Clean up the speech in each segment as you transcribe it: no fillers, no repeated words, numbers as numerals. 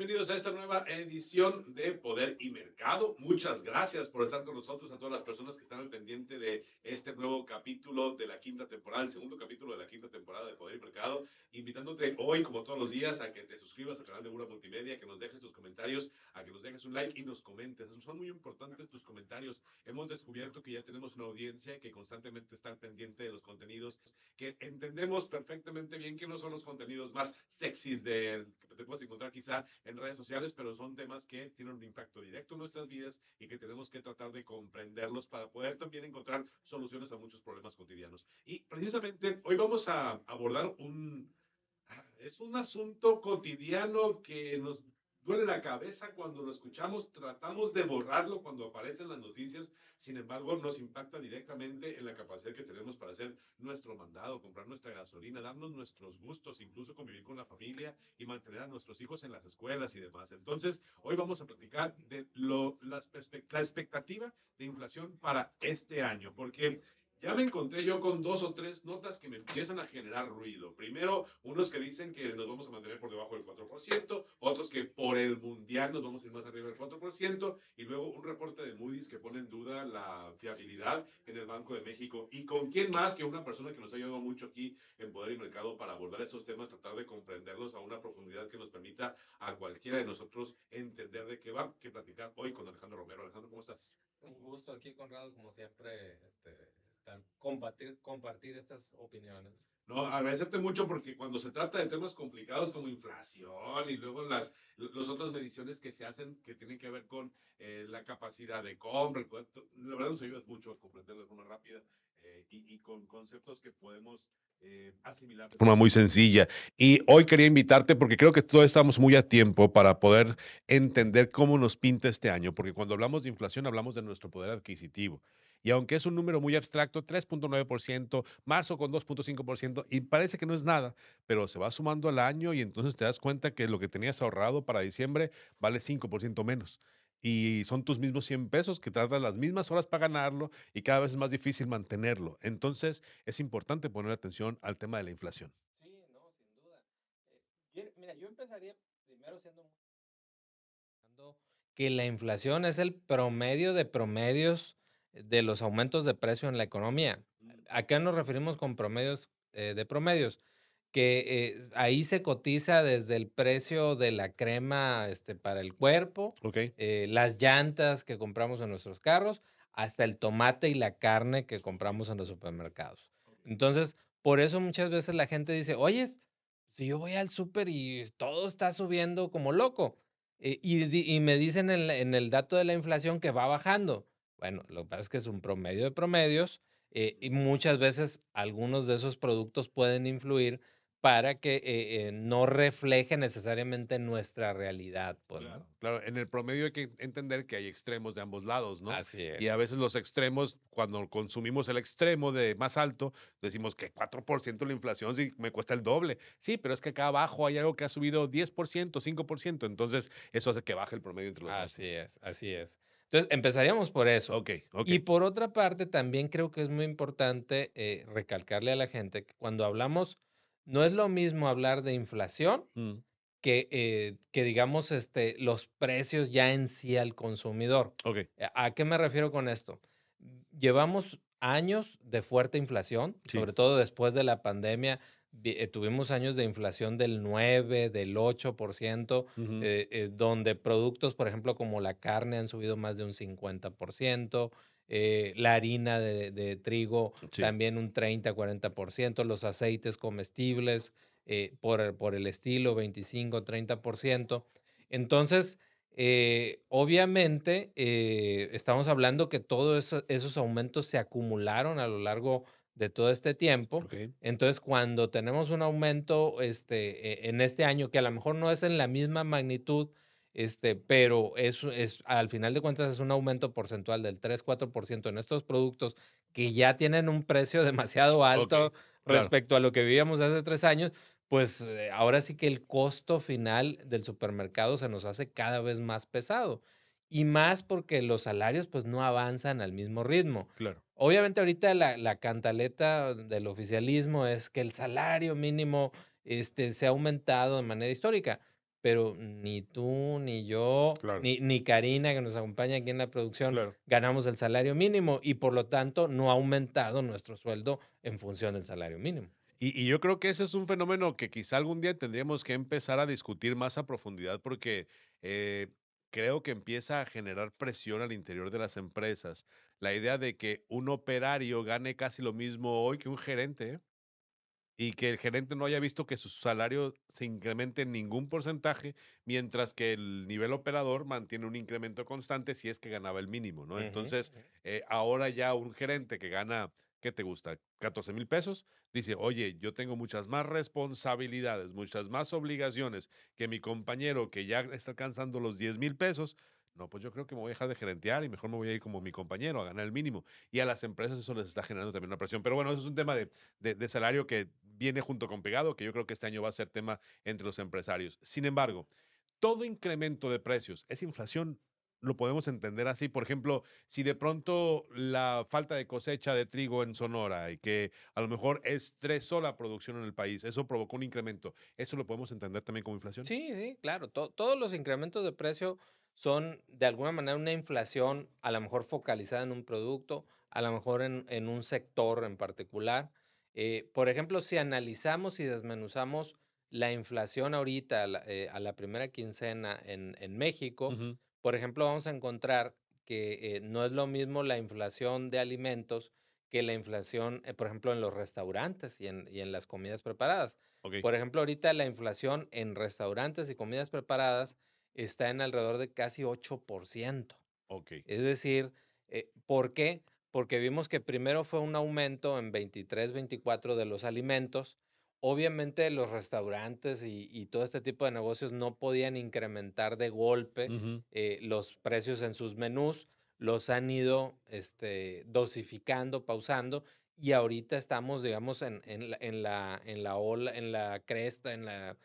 Bienvenidos a esta nueva edición de Poder y Mercado. Muchas gracias por estar con nosotros, a todas las personas que están al pendiente de este nuevo capítulo de la quinta temporada, el segundo capítulo de la quinta temporada de Poder y Mercado, invitándote hoy, como todos los días, a que te suscribas al canal de Bura Multimedia, que nos dejes tus comentarios, a que nos dejes un like y nos comentes. Son muy importantes tus comentarios. Hemos descubierto que ya tenemos una audiencia que constantemente está al pendiente de los contenidos, que entendemos perfectamente bien que no son los contenidos más sexys que te puedes encontrar quizá en redes sociales, pero son temas que tienen un impacto directo en nuestras vidas y que tenemos que tratar de comprenderlos para poder también encontrar soluciones a muchos problemas cotidianos. Y precisamente hoy vamos a abordar es un asunto cotidiano que nos duele la cabeza cuando lo escuchamos, tratamos de borrarlo cuando aparecen las noticias, sin embargo nos impacta directamente en la capacidad que tenemos para hacer nuestro mandado, comprar nuestra gasolina, darnos nuestros gustos, incluso convivir con la familia y mantener a nuestros hijos en las escuelas y demás. Entonces, hoy vamos a platicar de la expectativa de inflación para este año, porque ya me encontré yo con dos o tres notas que me empiezan a generar ruido. Primero, unos que dicen que nos vamos a mantener por debajo del 4%, otros que por el mundial nos vamos a ir más arriba del 4%, y luego un reporte de Moody's que pone en duda la fiabilidad en el Banco de México. ¿Y con quién más que una persona que nos ha ayudado mucho aquí en Poder y Mercado para abordar estos temas, tratar de comprenderlos a una profundidad que nos permita a cualquiera de nosotros entender de qué va, que platicar hoy con Alejandro Romero? Alejandro, ¿cómo estás? Un gusto aquí, Conrado, como siempre, compartir estas opiniones. No, agradecerte mucho porque cuando se trata de temas complicados como inflación y luego las otras mediciones que se hacen que tienen que ver con la capacidad de compra, la verdad nos ayudas mucho a comprenderlo de forma rápida y con conceptos que podemos asimilar de forma muy sencilla. Y hoy quería invitarte porque creo que todos estamos muy a tiempo para poder entender cómo nos pinta este año, porque cuando hablamos de inflación hablamos de nuestro poder adquisitivo. Y aunque es un número muy abstracto, 3.9%, marzo con 2.5%, y parece que no es nada, pero se va sumando al año y entonces te das cuenta que lo que tenías ahorrado para diciembre vale 5% menos. Y son tus mismos 100 pesos que tardas las mismas horas para ganarlo y cada vez es más difícil mantenerlo. Entonces es importante poner atención al tema de la inflación. Sí, no, sin duda. Mira, yo empezaría primero siendo muy que la inflación es el promedio de promedios de los aumentos de precio en la economía. Mm, ¿A qué nos referimos con promedios de promedios? Que ahí se cotiza desde el precio de la crema para el cuerpo, ok, las llantas que compramos en nuestros carros, hasta el tomate y la carne que compramos en los supermercados. Entonces, por eso muchas veces la gente dice, oye, si yo voy al súper y todo está subiendo como loco, y me dicen en el dato de la inflación que va bajando. Bueno, lo que pasa es que es un promedio de promedios, y muchas veces algunos de esos productos pueden influir para que, no refleje necesariamente nuestra realidad, pues, ¿no? claro, claro. En el promedio hay que entender que hay extremos de ambos lados, ¿no? Así Y a es. veces los extremos, cuando consumimos el extremo de más alto, decimos que 4% la inflación sí me cuesta el doble. Sí, pero es que acá abajo hay algo que ha subido 10%, 5%. Entonces eso hace que baje el promedio entre los dos, Así ¿no? es, así es. Entonces, empezaríamos por eso. Ok, ok. Y por otra parte, también creo que es muy importante, recalcarle a la gente que cuando hablamos, no es lo mismo hablar de inflación Mm, que digamos, los precios ya en sí al consumidor. ok, ¿A qué me refiero con esto? Llevamos años de fuerte inflación, sí. sobre todo después de la pandemia, tuvimos años de inflación del 9, del 8%, Ujú, donde productos, por ejemplo, como la carne han subido más de un 50%, la harina de trigo sí. también un 30, 40%, los aceites comestibles, por el estilo, 25, 30%. Entonces, obviamente, estamos hablando que todos esos aumentos se acumularon a lo largo de todo este tiempo. Ok, Entonces, cuando tenemos un aumento, en este año, que a lo mejor no es en la misma magnitud, pero es al final de cuentas es un aumento porcentual del 3, 4% en estos productos que ya tienen un precio demasiado ok, alto claro. respecto a lo que vivíamos hace 3 años, pues, ahora sí que el costo final del supermercado se nos hace cada vez más pesado, y más porque los salarios, pues, no avanzan al mismo ritmo. Claro. Obviamente, ahorita la cantaleta del oficialismo es que el salario mínimo, se ha aumentado de manera histórica. pero ni tú, ni yo, Claro, ni Karina, que nos acompaña aquí en la producción, claro. ganamos el salario mínimo y por lo tanto no ha aumentado nuestro sueldo en función del salario mínimo. Y yo creo que ese es un fenómeno que quizá algún día tendríamos que empezar a discutir más a profundidad porque eh, creo que empieza a generar presión al interior de las empresas. La idea de que un operario gane casi lo mismo hoy que un gerente, ¿eh? Y que el gerente no haya visto que su salario se incremente en ningún porcentaje, mientras que el nivel operador mantiene un incremento constante si es que ganaba el mínimo, ¿no? Ujú, Entonces, ujú. ahora ya un gerente que gana, ¿qué te gusta? 14,000 pesos, dice, oye, yo tengo muchas más responsabilidades, muchas más obligaciones que mi compañero que ya está alcanzando los 10,000 pesos. No, pues yo creo que me voy a dejar de gerentear y mejor me voy a ir como mi compañero a ganar el mínimo. Y a las empresas eso les está generando también una presión. Pero bueno, eso es un tema de salario que viene junto con pegado, que yo creo que este año va a ser tema entre los empresarios. Sin embargo, todo incremento de precios es inflación. Lo podemos entender así. Por ejemplo, si de pronto la falta de cosecha de trigo en Sonora y que a lo mejor es 3 sola producción en el país, eso provocó un incremento. ¿Eso lo podemos entender también como inflación? Sí, sí, claro. Todos los incrementos de precio son de alguna manera una inflación, a lo mejor focalizada en un producto, a lo mejor en un sector en particular. Por ejemplo, si analizamos y desmenuzamos la inflación ahorita a la primera quincena en México, Ujú. por ejemplo, vamos a encontrar que no es lo mismo la inflación de alimentos que la inflación, por ejemplo, en los restaurantes y en las comidas preparadas. Ok, Por ejemplo, ahorita la inflación en restaurantes y comidas preparadas está en alrededor de casi 8%. ok. Es decir, ¿por qué? Porque vimos que primero fue un aumento en 23, 24 de los alimentos. Obviamente los restaurantes y todo este tipo de negocios no podían incrementar de golpe Ujú. los precios en sus menús, los han ido dosificando, pausando, y ahorita estamos, digamos, en la ola, en la cresta,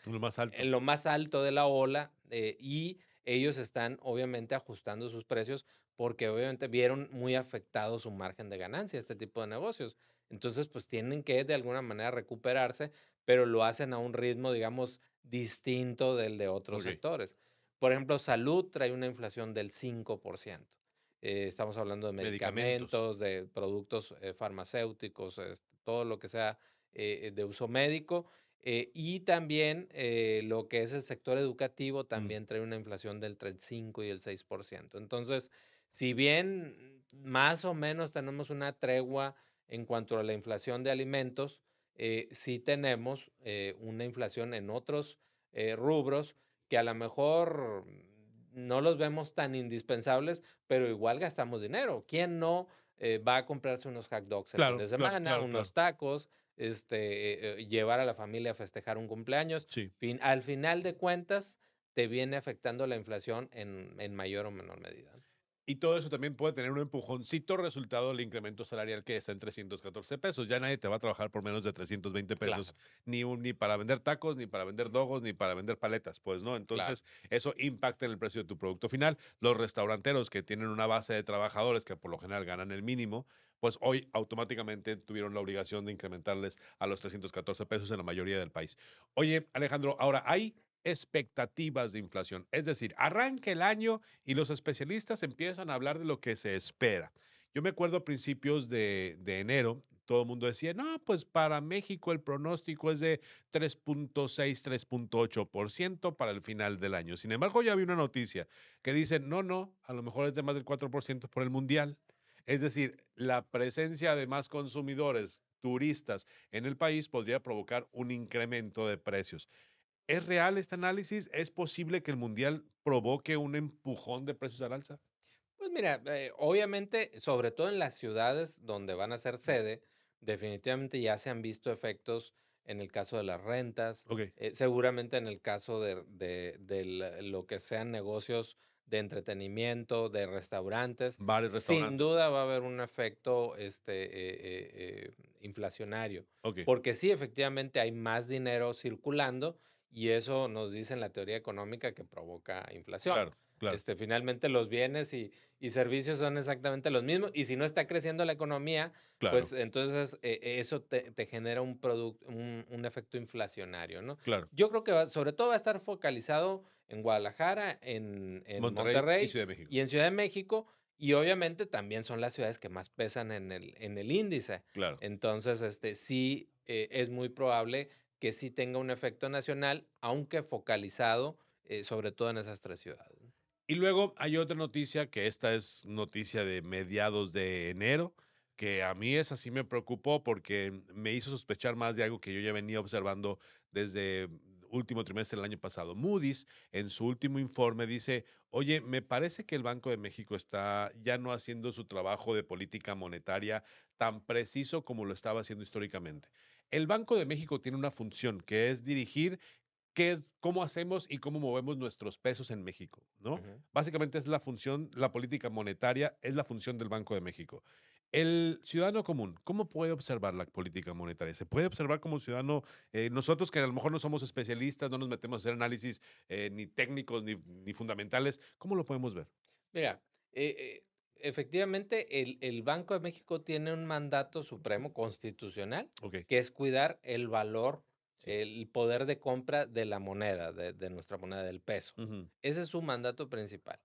Lo más alto. en lo más alto de la ola, y ellos están obviamente ajustando sus precios porque obviamente vieron muy afectado su margen de ganancia, este tipo de negocios. Entonces, pues tienen que de alguna manera recuperarse, pero lo hacen a un ritmo, digamos, distinto del de otros Ok. sectores. Por ejemplo, salud trae una inflación del 5%. Estamos hablando de Medicamentos. medicamentos, de productos farmacéuticos, todo lo que sea de uso médico. Y también lo que es el sector educativo Mm, también trae una inflación del 35 y el 6%. Entonces, si bien más o menos tenemos una tregua en cuanto a la inflación de alimentos, sí tenemos una inflación en otros rubros que a lo mejor no los vemos tan indispensables, pero igual gastamos dinero. ¿Quién no va a comprarse unos hot dogs el fin claro, de claro, semana, claro, claro. unos tacos, llevar a la familia a festejar un cumpleaños? Sí. Al final de cuentas, te viene afectando la inflación en mayor o menor medida. Y todo eso también puede tener un empujoncito resultado del incremento salarial que está en 314 pesos. Ya nadie te va a trabajar por menos de 320 Claro, pesos, ni para vender tacos, ni para vender dogos, ni para vender paletas, pues no. claro. Entonces, eso impacta en el precio de tu producto final. Los restauranteros que tienen una base de trabajadores que por lo general ganan el mínimo, pues hoy automáticamente tuvieron la obligación de incrementarles a los 314 pesos en la mayoría del país. Oye, Alejandro, ahora hay expectativas de inflación, es decir, arranca el año y los especialistas empiezan a hablar de lo que se espera. Yo me acuerdo a principios de enero, todo el mundo decía, no, pues para México el pronóstico es de 3,6, 3,8% para el final del año. Sin embargo, ya vi una noticia que dice, no, no, a lo mejor es de más del 4% por el mundial. Es decir, la presencia de más consumidores, turistas en el país podría provocar un incremento de precios. ¿Es real este análisis? ¿Es posible que el mundial provoque un empujón de precios al alza? Pues mira, obviamente, sobre todo en las ciudades donde van a ser sede, definitivamente ya se han visto efectos en el caso de las rentas, Ok, seguramente en el caso lo que sean negocios de entretenimiento, de restaurantes, bares, sin restaurantes. duda va a haber un efecto inflacionario, Ok, porque sí, efectivamente hay más dinero circulando y eso nos dice en la teoría económica que provoca inflación. claro. claro, Finalmente los bienes y servicios son exactamente los mismos, y si no está creciendo la economía, claro, pues entonces eso te genera un efecto inflacionario, ¿no? claro. Yo creo que sobre todo va a estar focalizado en Guadalajara, en Monterrey y Monterrey Ciudad de México. y en Ciudad de México, y obviamente también son las ciudades que más pesan en el índice. Claro. Entonces, sí, es muy probable que sí tenga un efecto nacional, aunque focalizado, sobre todo en esas 3 ciudades, ¿no? Y luego hay otra noticia, que esta es noticia de mediados de enero, que a mí esa sí me preocupó porque me hizo sospechar más de algo que yo ya venía observando desde último trimestre del año pasado. Moody's, en su último informe, dice, oye, me parece que el Banco de México está ya no haciendo su trabajo de política monetaria tan preciso como lo estaba haciendo históricamente. El Banco de México tiene una función que es dirigir qué es, cómo hacemos y cómo movemos nuestros pesos en México, ¿no? Ujú. Básicamente es la función, la política monetaria es la función del Banco de México. El ciudadano común, ¿cómo puede observar la política monetaria? ¿Se puede observar como ciudadano? Nosotros que a lo mejor no somos especialistas, no nos metemos a hacer análisis ni técnicos ni fundamentales, ¿cómo lo podemos ver? Mira, efectivamente, el Banco de México tiene un mandato supremo constitucional, Ok, que es cuidar el valor, sí. el poder de compra de la moneda, de nuestra moneda, del peso. Ujú. Ese es su mandato principal.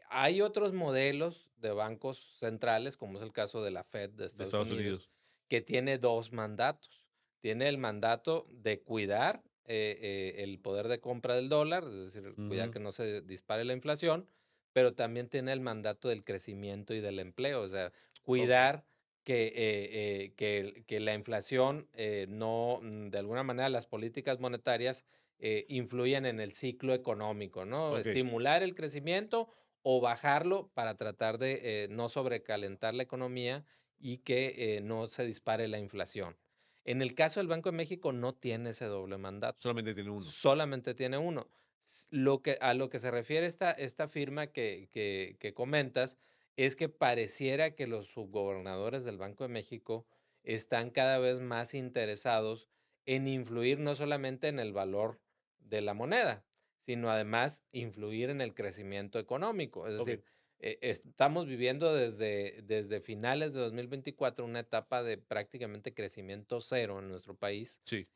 Hay otros modelos de bancos centrales, como es el caso de la Fed de De Estados Estados Unidos, Unidos. que tiene 2 mandatos. Tiene el mandato de cuidar, el poder de compra del dólar, es decir, cuidar Ujú. que no se dispare la inflación, pero también tiene el mandato del crecimiento y del empleo, o sea, Ok, cuidar que la inflación, no, de alguna manera las políticas monetarias influyan en el ciclo económico, ¿no? ok, Estimular el crecimiento o bajarlo para tratar de no sobrecalentar la economía y que no se dispare la inflación. En el caso del Banco de México no tiene ese doble mandato, solamente tiene uno. solamente tiene uno. A lo que se refiere esta firma que comentas es que pareciera que los subgobernadores del Banco de México están cada vez más interesados en influir no solamente en el valor de la moneda, sino además influir en el crecimiento económico. Es Ok, decir, estamos viviendo desde finales de 2024 una etapa de prácticamente crecimiento cero en nuestro país. sí,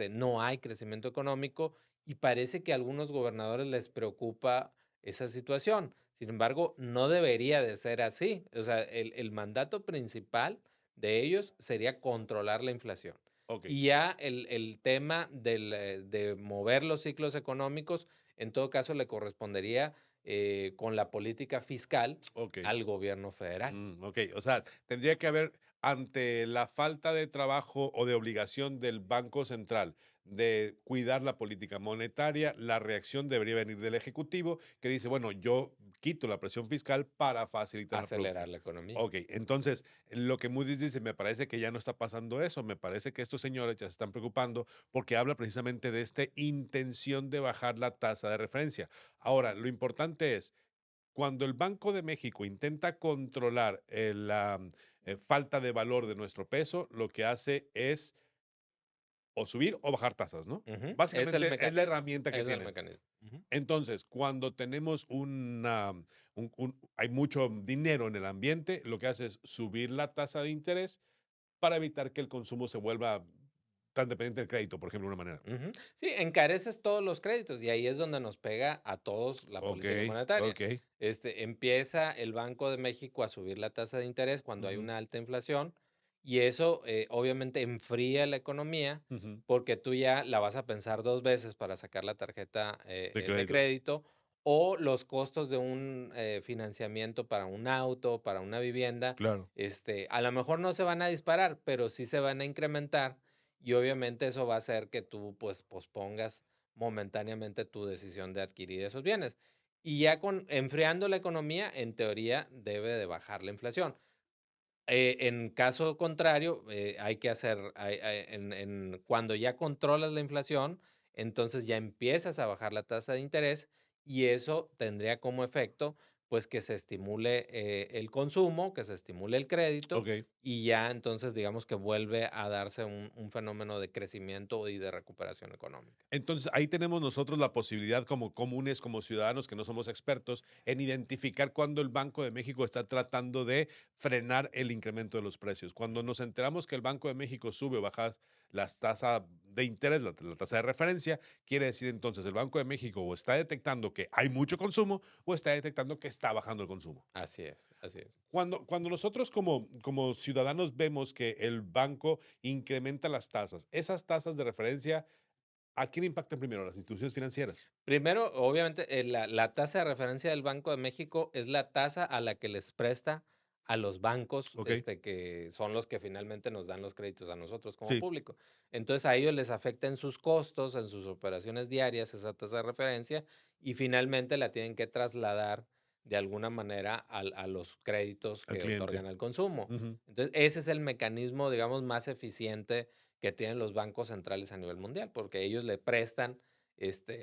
No hay crecimiento económico y parece que a algunos gobernadores les preocupa esa situación. Sin embargo, no debería de ser así. O sea, el mandato principal de ellos sería controlar la inflación. ok, Y ya el tema de mover los ciclos económicos, en todo caso, le correspondería con la política fiscal ok. al gobierno federal. Ok, o sea, tendría que haber, ante la falta de trabajo o de obligación del Banco Central de cuidar la política monetaria, la reacción debería venir del Ejecutivo, que dice, bueno, yo quito la presión fiscal para facilitar la Acelerar producción. la economía. Ok, entonces, lo que Moody's dice, me parece que ya no está pasando eso, me parece que estos señores ya se están preocupando porque habla precisamente de esta intención de bajar la tasa de referencia. Ahora, lo importante es, cuando el Banco de México intenta controlar la falta de valor de nuestro peso, lo que hace es o subir o bajar tasas, ¿no? Ujú. Básicamente es la herramienta que Es el tienen. mecanismo. Ujú. Entonces, cuando tenemos hay mucho dinero en el ambiente, lo que hace es subir la tasa de interés para evitar que el consumo se vuelva tan dependiente del crédito, por ejemplo, de una manera. Ujú. Sí, encareces todos los créditos y ahí es donde nos pega a todos la Ok, política monetaria. ok. Empieza el Banco de México a subir la tasa de interés cuando hay Ujú, una alta inflación y eso obviamente enfría la economía ujú. porque tú ya la vas a pensar 2 veces para sacar la tarjeta De de crédito. crédito o los costos de un financiamiento para un auto, para una vivienda, Claro. a lo mejor no se van a disparar, pero sí se van a incrementar y obviamente eso va a hacer que tú pues pospongas momentáneamente tu decisión de adquirir esos bienes. Y ya con enfriando la economía, en teoría debe de bajar la inflación. En caso contrario, hay que hacer, cuando ya controlas la inflación, entonces ya empiezas a bajar la tasa de interés y eso tendría como efecto pues que se estimule el consumo, que se estimule el crédito Ok. y ya entonces digamos que vuelve a darse un fenómeno de crecimiento y de recuperación económica. Entonces, ahí tenemos nosotros la posibilidad como comunes, como ciudadanos que no somos expertos, en identificar cuando el Banco de México está tratando de frenar el incremento de los precios. Cuando nos enteramos que el Banco de México sube o baja las tasas de interés, la tasa de referencia, quiere decir entonces el Banco de México o está detectando que hay mucho consumo o está detectando que está bajando el consumo. Así es, así es. Cuando nosotros como ciudadanos vemos que el banco incrementa las tasas, esas tasas de referencia, ¿a quién impactan primero? ¿Las instituciones financieras? Primero, obviamente, la tasa de referencia del Banco de México es la tasa a la que les presta a los bancos, ¿Ok? que son los que finalmente nos dan los créditos a nosotros como Sí, público. Entonces, a ellos les afecta en sus costos, en sus operaciones diarias, esa tasa de referencia, y finalmente la tienen que trasladar de alguna manera a los créditos al que cliente. otorgan al consumo. Ujú. Entonces, ese es el mecanismo, digamos, más eficiente que tienen los bancos centrales a nivel mundial, porque ellos le prestan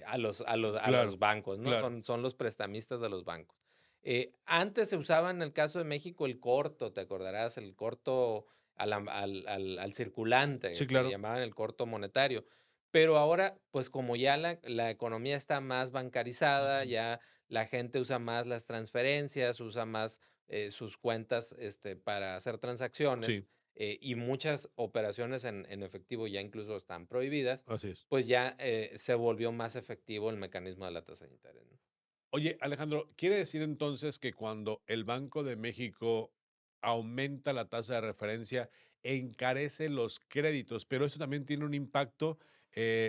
a los Claro, bancos, ¿no? claro. Son los prestamistas de los bancos. Antes se usaba en el caso de México el corto, te acordarás, el corto al Sí, circulante, que le claro. llamaban el corto monetario. Pero ahora, pues como ya la economía está más bancarizada, Ujú. ya la gente usa más las transferencias, usa más sus cuentas para hacer transacciones, Sí, y muchas operaciones en efectivo ya incluso están prohibidas, así es. pues ya se volvió más efectivo el mecanismo de la tasa de interés, ¿no? Oye, Alejandro, ¿quiere decir entonces que cuando el Banco de México aumenta la tasa de referencia, encarece los créditos, pero eso también tiene un impacto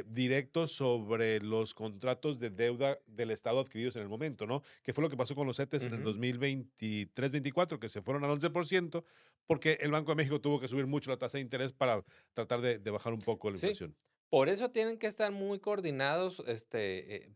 directo sobre los contratos de deuda del Estado adquiridos en el momento, ¿no? Que fue lo que pasó con los CETES en el Ujú. 2023-24, que se fueron al 11%, porque el Banco de México tuvo que subir mucho la tasa de interés para tratar de bajar un poco la Sí, inflación. por eso tienen que estar muy coordinados,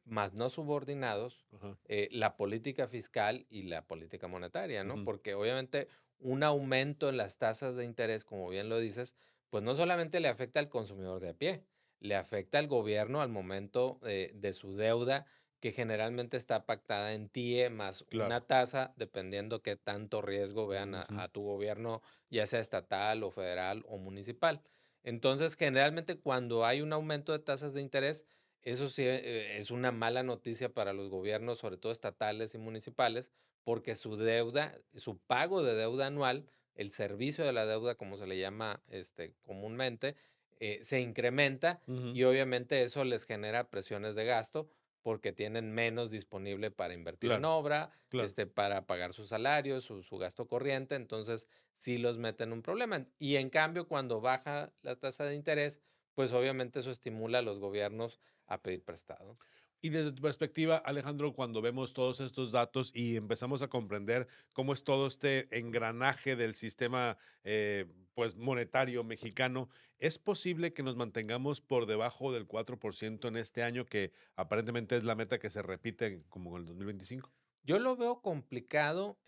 más no subordinados, Ajá. la política fiscal y la política monetaria, ¿no? Ujú. Porque obviamente un aumento en las tasas de interés, como bien lo dices, pues no solamente le afecta al consumidor de a pie, le afecta al gobierno al momento de su deuda, que generalmente está pactada en TIE más Claro. una tasa, dependiendo qué tanto riesgo vean a, Ujú. a tu gobierno, ya sea estatal o federal o municipal. Entonces, generalmente cuando hay un aumento de tasas de interés, eso sí es una mala noticia para los gobiernos, sobre todo estatales y municipales, porque su deuda, su pago de deuda anual, el servicio de la deuda, como se le llama comúnmente, se incrementa Ujú. y obviamente eso les genera presiones de gasto porque tienen menos disponible para invertir en Claro, obra, claro. para pagar sus salarios, su gasto corriente. Entonces, sí los mete en un problema. Y en cambio, cuando baja la tasa de interés, pues obviamente eso estimula a los gobiernos a pedir prestado. Y desde tu perspectiva, Alejandro, cuando vemos todos estos datos y empezamos a comprender cómo es todo este engranaje del sistema pues monetario mexicano, ¿es posible que nos mantengamos por debajo del 4% en este año, que aparentemente es la meta que se repite como en el 2025? Yo lo veo complicado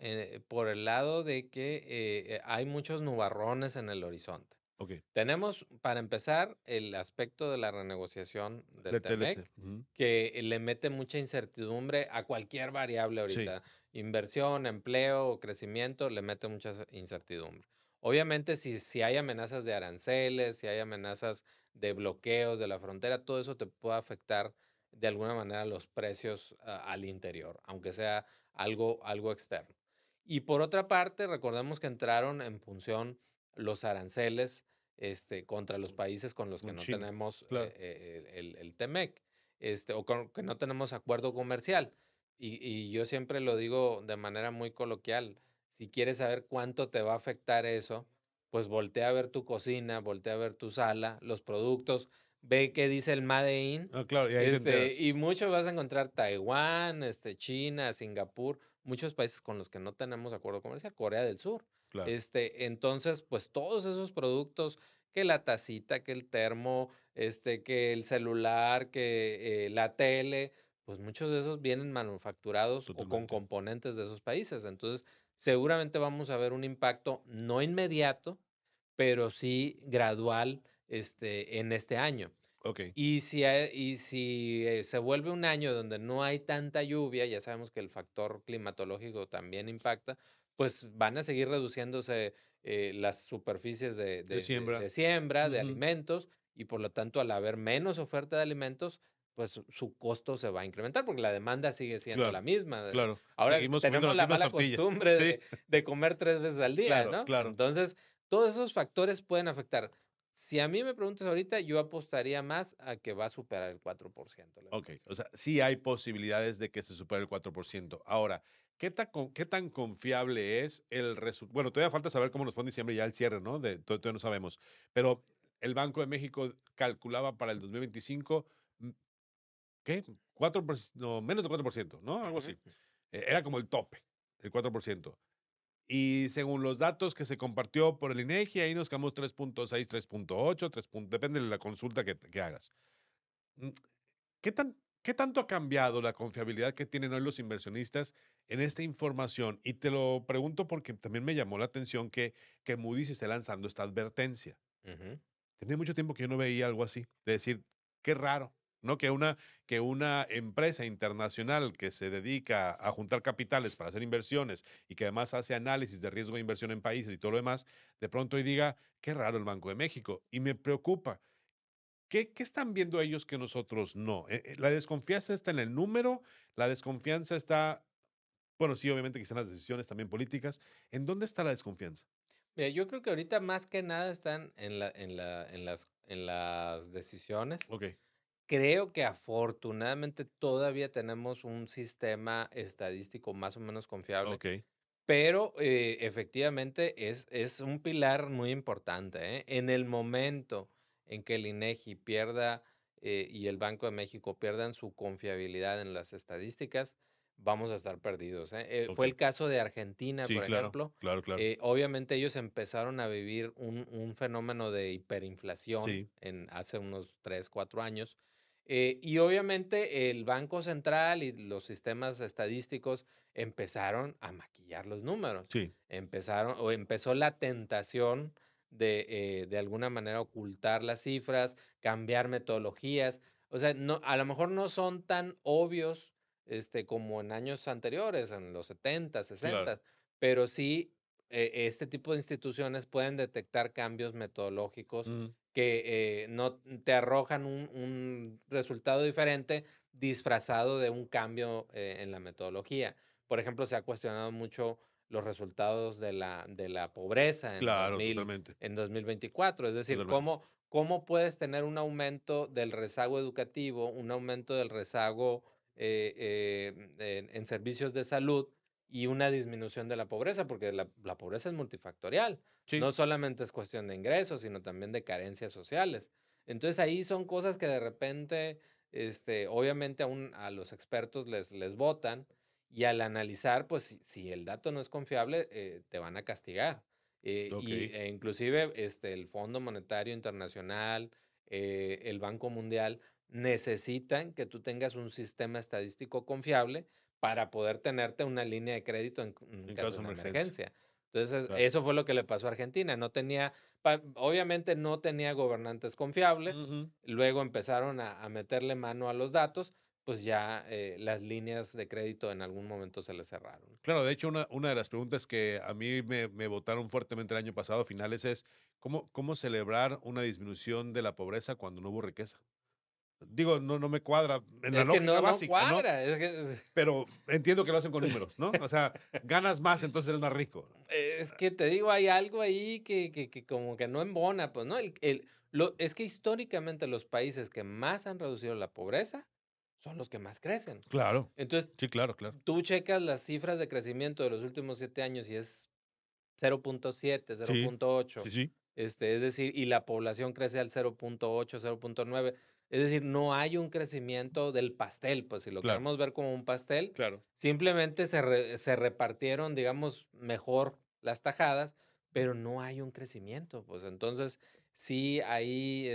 por el lado de que hay muchos nubarrones en el horizonte. Ok, Tenemos, para empezar, el aspecto de la renegociación del de TLC. TEMEC, Ujú. que le mete mucha incertidumbre a cualquier variable Sí, ahorita. Inversión, empleo, crecimiento, le mete mucha incertidumbre. Obviamente, si hay amenazas de aranceles, si hay amenazas de bloqueos de la frontera, todo eso te puede afectar de alguna manera los precios al interior, aunque sea algo externo. Y por otra parte, recordemos que entraron en función los aranceles contra los países con los que con no China. tenemos Claro. el TEMEC, o con que no tenemos acuerdo comercial. Y yo siempre lo digo de manera muy coloquial, si quieres saber cuánto te va a afectar eso, pues voltea a ver tu cocina, voltea a ver tu sala, los productos, ve qué dice el Made in, Ah, claro, y ahí te enteras. y mucho vas a encontrar Taiwán, China, Singapur, muchos países con los que no tenemos acuerdo comercial, Corea del Sur. Claro. Entonces, pues todos esos productos, que la tacita, que el termo, que el celular, que la tele, pues muchos de esos vienen manufacturados o con Totalmente. componentes de esos países. Entonces, seguramente vamos a ver un impacto no inmediato, pero sí gradual, en este año. Ok, Y si se vuelve un año donde no hay tanta lluvia, ya sabemos que el factor climatológico también impacta, pues van a seguir reduciéndose las superficies de siembra. de siembra, de Ujú, alimentos, y por lo tanto, al haber menos oferta de alimentos, pues su costo se va a incrementar, porque la demanda sigue siendo la claro, misma. claro. Ahora Seguimos comiendo tenemos las la mismas mala tortillas. costumbre Sí, de comer 3 veces al día, claro, ¿no? claro. Entonces, todos esos factores pueden afectar. Si a mí me preguntas ahorita, yo apostaría más a que va a superar el 4% la Ok, inflación. o sea, sí hay posibilidades de que se supere el 4%. Ahora, qué tan confiable es el resultado? Bueno, todavía falta saber cómo nos fue en diciembre ya el cierre, ¿no? Todavía no sabemos. Pero el Banco de México calculaba para el 2025, mm, ¿qué? 4%, no, menos de 4%, ¿no? Algo Ujú, así. Era como el tope, el 4%. Y según los datos que se compartió por el INEGI, ahí nos quedamos 3.6, 3.8, 3 depende de la consulta que hagas. Mm, ¿Qué tanto ha cambiado la confiabilidad que tienen hoy los inversionistas en esta información? Y te lo pregunto porque también me llamó la atención que Moody's esté lanzando esta advertencia. ujú. Tenía mucho tiempo que yo no veía algo así, de decir, qué raro, ¿no? Que una empresa internacional que se dedica a juntar capitales para hacer inversiones y que además hace análisis de riesgo de inversión en países y todo lo demás, de pronto hoy diga, qué raro el Banco de México. Y me preocupa. ¿Qué están viendo ellos que nosotros no? La desconfianza está en el número, la desconfianza está, bueno, sí, obviamente que están las decisiones también políticas. ¿En dónde está la desconfianza? Mira, yo creo que ahorita más que nada están en las decisiones. Ok, Creo que afortunadamente todavía tenemos un sistema estadístico más o menos confiable, ok, pero efectivamente es un pilar muy importante, ¿eh? En el momento en que el INEGI pierda y el Banco de México pierdan su confiabilidad en las estadísticas, vamos a estar perdidos, ¿eh? ok. Fue el caso de Argentina, Sí, por claro, ejemplo. claro, claro. Obviamente ellos empezaron a vivir un fenómeno de hiperinflación Sí, hace unos 3, 4 años. Y obviamente el Banco Central y los sistemas estadísticos empezaron a maquillar los números. sí, Empezó la tentación de alguna manera ocultar las cifras, cambiar metodologías. O sea, no, a lo mejor no son tan obvios como en años anteriores, en los 70, claro. 60, pero sí este tipo de instituciones pueden detectar cambios metodológicos Mm, que no te arrojan un resultado diferente disfrazado de un cambio en la metodología. Por ejemplo, se ha cuestionado mucho los resultados de la pobreza claro, totalmente, en 2024. Es decir, totalmente. cómo puedes tener un aumento del rezago educativo, un aumento del rezago en servicios de salud y una disminución de la pobreza, porque la pobreza es multifactorial. Sí, No solamente es cuestión de ingresos, sino también de carencias sociales. Entonces ahí son cosas que de repente, obviamente a los expertos les votan y al analizar, pues si el dato no es confiable, te van a castigar. ok, Inclusive el Fondo Monetario Internacional, el Banco Mundial, necesitan que tú tengas un sistema estadístico confiable para poder tenerte una línea de crédito en en caso caso de de una emergencia, emergencia. Entonces, claro. eso fue lo que le pasó a Argentina. No tenía, obviamente no tenía gobernantes confiables. Ujú. Luego empezaron a meterle mano a los datos, pues ya las líneas de crédito en algún momento se les cerraron. Claro, de hecho, una de las preguntas que a mí me votaron fuertemente el año pasado, a finales, es cómo celebrar una disminución de la pobreza cuando no hubo riqueza. Digo, no me cuadra en la Es que lógica no básica, ¿no? cuadra. Es que, Pero entiendo que lo hacen con números, ¿no? O sea, ganas más, entonces eres más rico. es que te digo, hay algo ahí que como que no embona, pues, ¿no? Es que históricamente los países que más han reducido la pobreza son los que más crecen. Claro, Entonces, sí, claro, claro. tú checas las cifras de crecimiento de los últimos 7 años y es 0.7, Sí, 0.8, sí, sí, es decir, y la población crece al 0.8, 0.9, es decir, no hay un crecimiento del pastel, pues si lo claro, queremos ver como un pastel, claro. simplemente se repartieron, digamos, mejor las tajadas, pero no hay un crecimiento, pues entonces sí, ahí,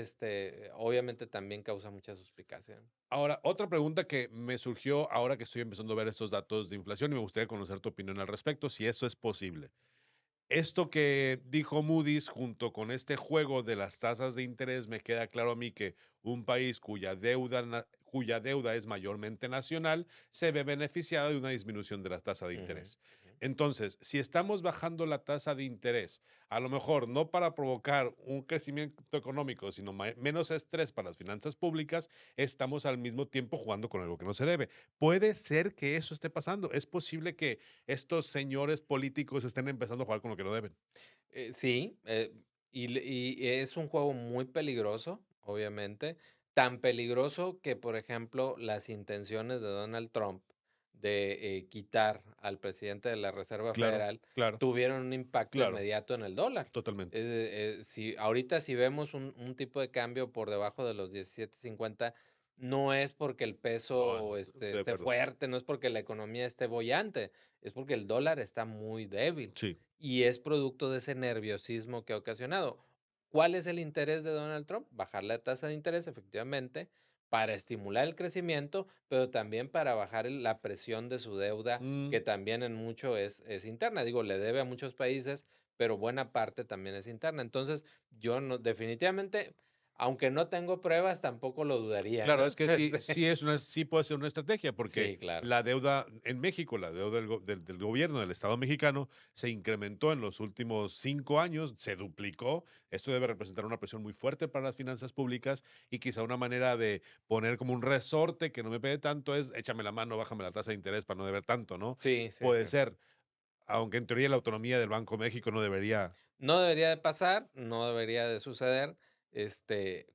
obviamente también causa mucha suspicacia. Ahora, otra pregunta que me surgió ahora que estoy empezando a ver estos datos de inflación y me gustaría conocer tu opinión al respecto, si eso es posible. Esto que dijo Moody's junto con este juego de las tasas de interés, me queda claro a mí que un país cuya deuda es mayormente nacional se ve beneficiado de una disminución de la tasa de Ujú, interés. ujú. Entonces, si estamos bajando la tasa de interés, a lo mejor no para provocar un crecimiento económico, sino menos estrés para las finanzas públicas, estamos al mismo tiempo jugando con algo que no se debe. Puede ser que eso esté pasando. Es posible que estos señores políticos estén empezando a jugar con lo que no deben. Sí, y es un juego muy peligroso, obviamente, tan peligroso que, por ejemplo, las intenciones de Donald Trump de quitar al presidente de la Reserva Claro, Federal claro, tuvieron un impacto claro, inmediato en el dólar. totalmente. Si ahorita si vemos un tipo de cambio por debajo de los 17.50, no es porque el No, peso estoy de esté acuerdo. fuerte, no es porque la economía esté bollante, es porque el dólar está muy débil Sí. y es producto de ese nerviosismo que ha ocasionado. ¿Cuál es el interés de Donald Trump? Bajar la tasa de interés, efectivamente, para estimular el crecimiento, pero también para bajar la presión de su deuda, Mm, que también en mucho es interna. Digo, le debe a muchos países, pero buena parte también es interna. Entonces, yo no, definitivamente, aunque no tengo pruebas, tampoco lo dudaría, claro, ¿no? es que sí, sí puede ser una estrategia, porque Sí, claro. la deuda en México, la deuda del gobierno del Estado mexicano, se incrementó en los últimos 5 años, se duplicó. Esto debe representar una presión muy fuerte para las finanzas públicas y quizá una manera de poner como un resorte que no me pegue tanto es échame la mano, bájame la tasa de interés para no deber tanto, ¿no? Sí, sí, sí. Puede ser, aunque en teoría la autonomía del Banco de México no debería. No debería de pasar, no debería de suceder.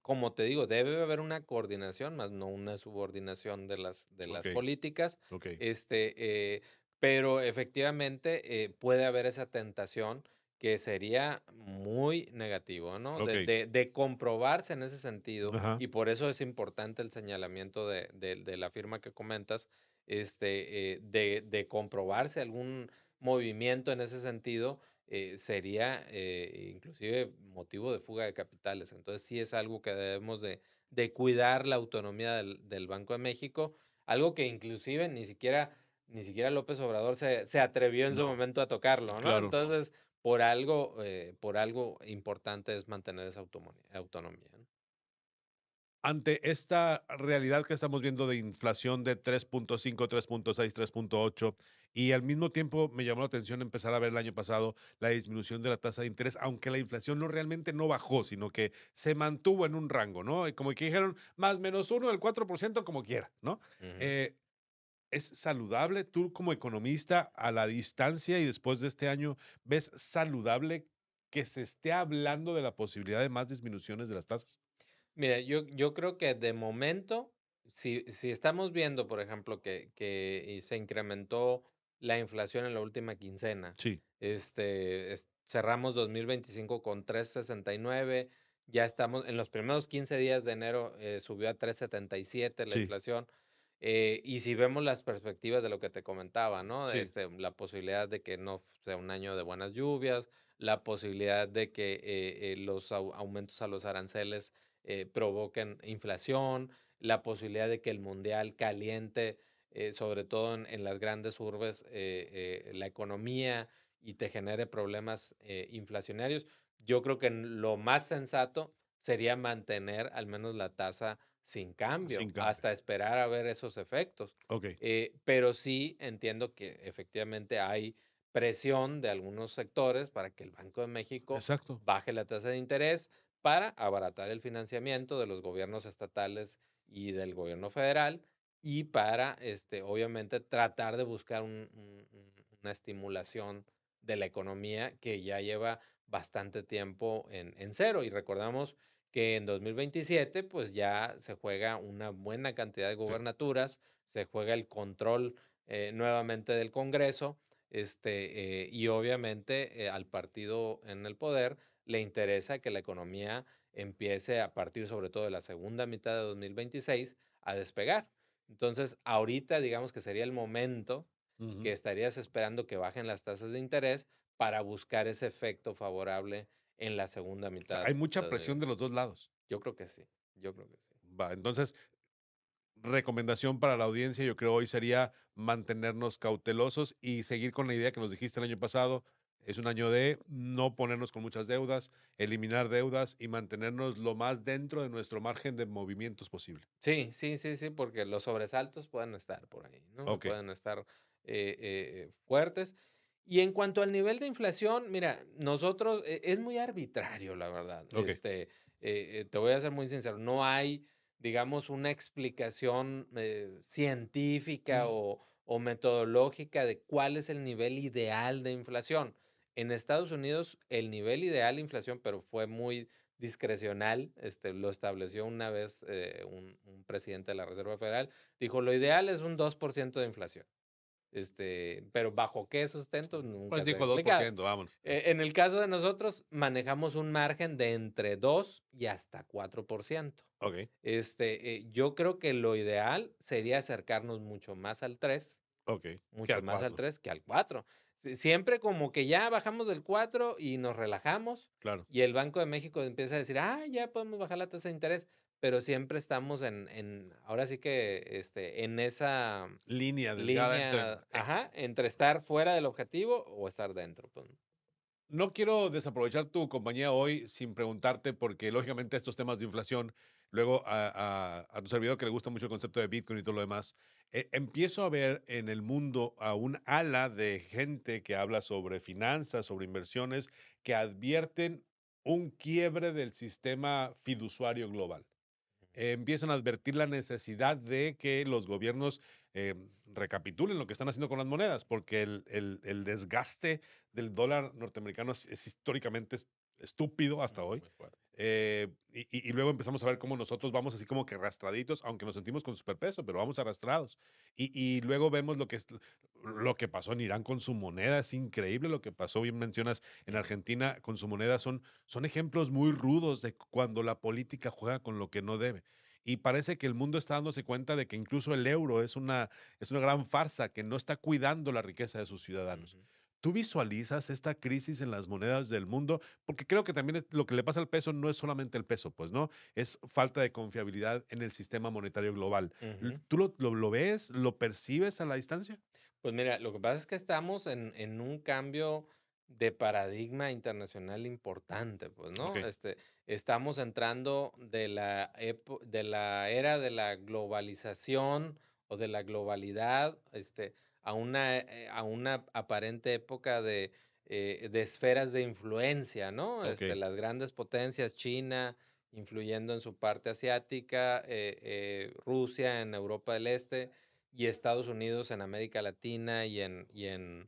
Como te digo, debe haber una coordinación, más no una subordinación de Ok, las políticas. ok. Este, pero efectivamente puede haber esa tentación que sería muy negativo, ¿no? Ok, De comprobarse en ese sentido, ajá. y por eso es importante el señalamiento de la firma que comentas, de comprobarse algún movimiento en ese sentido sería inclusive motivo de fuga de capitales. Entonces sí es algo que debemos de cuidar la autonomía del Banco de México, algo que inclusive ni siquiera López Obrador se atrevió en su No, momento a tocarlo, ¿no? claro. Entonces, por algo importante es mantener esa autonomía, ¿no? Ante esta realidad que estamos viendo de inflación de 3.5, 3.6, 3.8, y al mismo tiempo me llamó la atención empezar a ver el año pasado la disminución de la tasa de interés, aunque la inflación no realmente no bajó, sino que se mantuvo en un rango, ¿no? Y como que dijeron, más menos uno del 4% como quiera, ¿no? Ujú. Eh, ¿Es saludable tú como economista a la distancia y después de este año, ves saludable que se esté hablando de la posibilidad de más disminuciones de las tasas? Mira, yo creo que de momento, si estamos viendo, por ejemplo, que se incrementó la inflación en la última quincena, Sí, cerramos 2025 con 3.69, ya estamos en los primeros 15 días de enero, subió a 3.77 la sí, inflación, y si vemos las perspectivas de lo que te comentaba, ¿no? sí. La posibilidad de que no sea un año de buenas lluvias, la posibilidad de que los aumentos a los aranceles provoquen inflación, la posibilidad de que el mundial caliente, sobre todo en las grandes urbes, la economía y te genere problemas inflacionarios. Yo creo que lo más sensato sería mantener al menos la tasa sin cambio Sin cambio. hasta esperar a ver esos efectos. Okey, Pero sí entiendo que efectivamente hay presión de algunos sectores para que el Banco de México exacto. baje la tasa de interés para abaratar el financiamiento de los gobiernos estatales y del gobierno federal y para, obviamente, tratar de buscar una estimulación de la economía que ya lleva bastante tiempo en cero. Y recordamos que en 2027, pues ya se juega una buena cantidad de Sí. gobernaturas, se juega el control nuevamente del Congreso, y obviamente al partido en el poder le interesa que la economía empiece a partir sobre todo de la segunda mitad de 2026 a despegar. Entonces, ahorita digamos que sería el momento que Ujú. estarías esperando que bajen las tasas de interés para buscar ese efecto favorable en la segunda O sea, mitad hay mucha de... presión de los 2 lados. Yo creo que sí, yo creo que sí. Va, entonces, recomendación para la audiencia, yo creo hoy sería mantenernos cautelosos y seguir con la idea que nos dijiste el año pasado, Es un año de no ponernos con muchas deudas, eliminar deudas y mantenernos lo más dentro de nuestro margen de movimientos posible. Sí, sí, sí, sí, porque los sobresaltos pueden estar por ahí, ¿no? Ok, Pueden estar fuertes. Y en cuanto al nivel de inflación, mira, nosotros es muy arbitrario, la verdad. ok. Te voy a ser muy sincero, no hay, digamos, una explicación científica Mm, o metodológica de cuál es el nivel ideal de inflación. En Estados Unidos, el nivel ideal de inflación, pero fue muy discrecional, lo estableció una vez un presidente de la Reserva Federal, dijo, lo ideal es un 2% de inflación. Pero bajo qué sustento Pues nunca se ha dijo dos por explicado. ciento, vámonos. En el caso de nosotros, manejamos un margen de entre 2 y hasta 4%. Ok, Yo creo que lo ideal sería acercarnos mucho más al 3, ok. Que mucho al más al 4, 3 que al 4. Siempre como que ya bajamos del 4 y nos relajamos claro. y el Banco de México empieza a decir, ya podemos bajar la tasa de interés, pero siempre estamos ahora sí que en esa Línea delgada entre... línea, ajá, entre estar fuera del objetivo o estar dentro. Pues. No quiero desaprovechar tu compañía hoy sin preguntarte, porque lógicamente estos temas de inflación, luego a tu servidor que le gusta mucho el concepto de Bitcoin y todo lo demás, empiezo a ver en el mundo a un ala de gente que habla sobre finanzas, sobre inversiones, que advierten un quiebre del sistema fiduciario global. Empiezan a advertir la necesidad de que los gobiernos recapitulen lo que están haciendo con las monedas, porque el desgaste del dólar norteamericano es históricamente estúpido hasta hoy. Muy fuerte. Y luego empezamos a ver cómo nosotros vamos así como que arrastraditos, aunque nos sentimos con superpeso, pero vamos arrastrados. Y luego vemos lo que pasó en Irán con su moneda, es increíble lo que pasó, bien mencionas, en Argentina con su moneda, son ejemplos muy rudos de cuando la política juega con lo que no debe. Y parece que el mundo está dándose cuenta de que incluso el euro es una gran farsa que no está cuidando la riqueza de sus ciudadanos. Ujú. ¿Tú visualizas esta crisis en las monedas del mundo? Porque creo que también lo que le pasa al peso no es solamente el peso, pues, ¿no? Es falta de confiabilidad en el sistema monetario global. Ujú. ¿Tú lo ves? ¿Lo percibes a la distancia? Pues mira, lo que pasa es que estamos en un cambio de paradigma internacional importante, pues, Ok, ¿no? Estamos entrando de la era de la globalización o de la globalidad, a una aparente época de esferas de influencia, ¿no? ok, Las grandes potencias, China, influyendo en su parte asiática, Rusia en Europa del Este y Estados Unidos en América Latina y en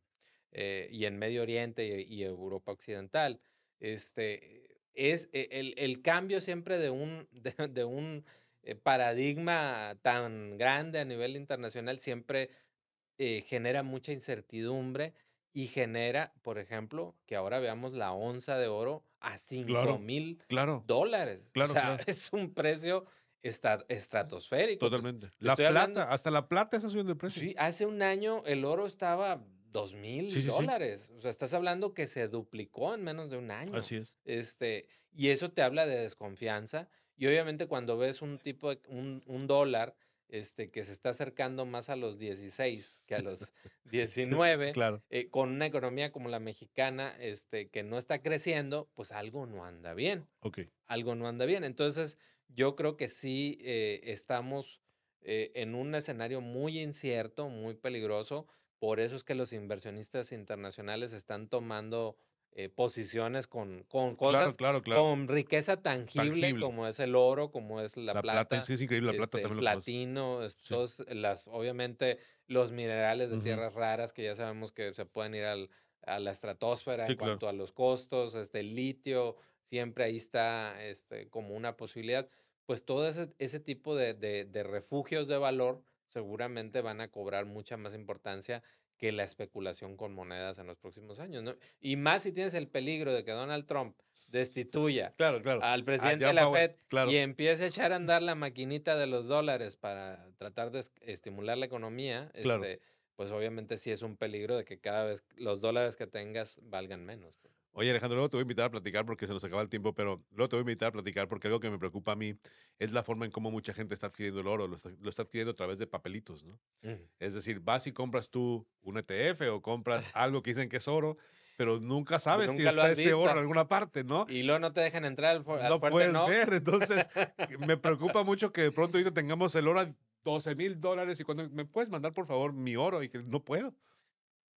Medio Oriente y Europa Occidental. El cambio siempre de un paradigma tan grande a nivel internacional siempre genera mucha incertidumbre y genera, por ejemplo, que ahora veamos la onza de oro a cinco claro, mil claro, dólares. O claro, sea, claro, es un precio estratosférico. totalmente. Te La estoy hablando, plata, hasta la plata está subiendo de precio. sí, hace un año el oro estaba dos Sí, mil sí, sí, dólares. O sea, estás hablando que se duplicó en menos de un año. así es. Y eso te habla de desconfianza. Y obviamente cuando ves un dólar, que se está acercando más a los 16 que a los 19, Claro, con una economía como la mexicana, que no está creciendo, pues algo no anda bien, ok. algo no anda bien. Entonces, yo creo que sí estamos en un escenario muy incierto, muy peligroso. Por eso es que los inversionistas internacionales están tomando posiciones con Claro, cosas, claro, claro. con riqueza tangible, Tangible. como es el oro, como es la La plata, plata, sí, es increíble, la plata el también lo conozco. platino, Sí. obviamente los minerales de Ujú. tierras raras que ya sabemos que se pueden ir a la estratosfera en Sí, claro. cuanto a los costos, el litio, siempre ahí está como una posibilidad. Pues todo ese tipo de refugios de valor seguramente van a cobrar mucha más importancia que la especulación con monedas en los próximos años, ¿no? Y más si tienes el peligro de que Donald Trump destituya Claro, claro. al presidente de John la Powell, Fed y claro, empiece a echar a andar la maquinita de los dólares para tratar de estimular la economía, claro. pues obviamente sí es un peligro de que cada vez los dólares que tengas valgan menos. Pues. Oye, Alejandro, luego te voy a invitar a platicar porque se nos acaba el tiempo, pero luego te voy a invitar a platicar porque algo que me preocupa a mí es la forma en cómo mucha gente está adquiriendo el oro, lo está adquiriendo a través de papelitos, ¿no? Ujú. Es decir, vas y compras tú un ETF o compras algo que dicen que es oro pero nunca sabes si nunca lo está has ese oro en visto. alguna parte, ¿no? Y luego no te dejan entrar al No fuerte, puedes ¿no? ver. Entonces, me preocupa mucho que de pronto ahorita tengamos el oro a $12,000 y cuando me puedes mandar por favor mi oro y que no puedo.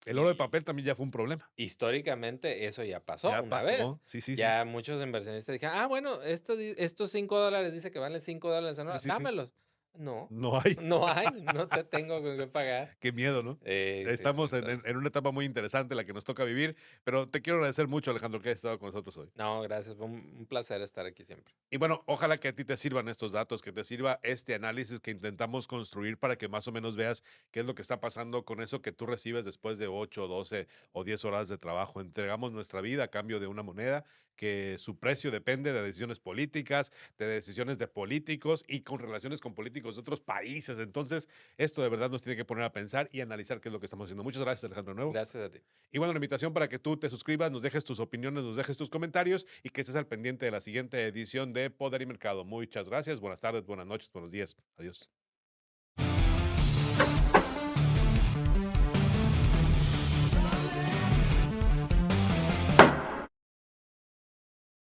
El oro de Y papel también ya fue un problema. históricamente eso ya pasó Ya una vez. pasó. Sí, sí, sí. Ya muchos inversionistas dijeron, bueno, estos $5 dice que valen $5 en Sí, oro, sí, sí. dámelos. No, No hay. no hay, no te tengo con qué pagar. Qué miedo, ¿no? Sí, Estamos en entonces, una etapa muy interesante la que nos toca vivir, pero te quiero agradecer mucho, Alejandro, que hayas estado con nosotros hoy. no, gracias, fue un placer estar aquí siempre. Y bueno, ojalá que a ti te sirvan estos datos, que te sirva este análisis que intentamos construir para que más o menos veas qué es lo que está pasando con eso que tú recibes después de 8, 12 o 10 horas de trabajo. Entregamos nuestra vida a cambio de una moneda que su precio depende de decisiones políticas, de decisiones de políticos y con relaciones con políticos de otros países. Entonces, esto de verdad nos tiene que poner a pensar y analizar qué es lo que estamos haciendo. Muchas gracias, Alejandro, de nuevo. Gracias a ti. Y bueno, la invitación para que tú te suscribas, nos dejes tus opiniones, nos dejes tus comentarios y que estés al pendiente de la siguiente edición de Poder y Mercado. Muchas gracias, buenas tardes, buenas noches, buenos días. Adiós.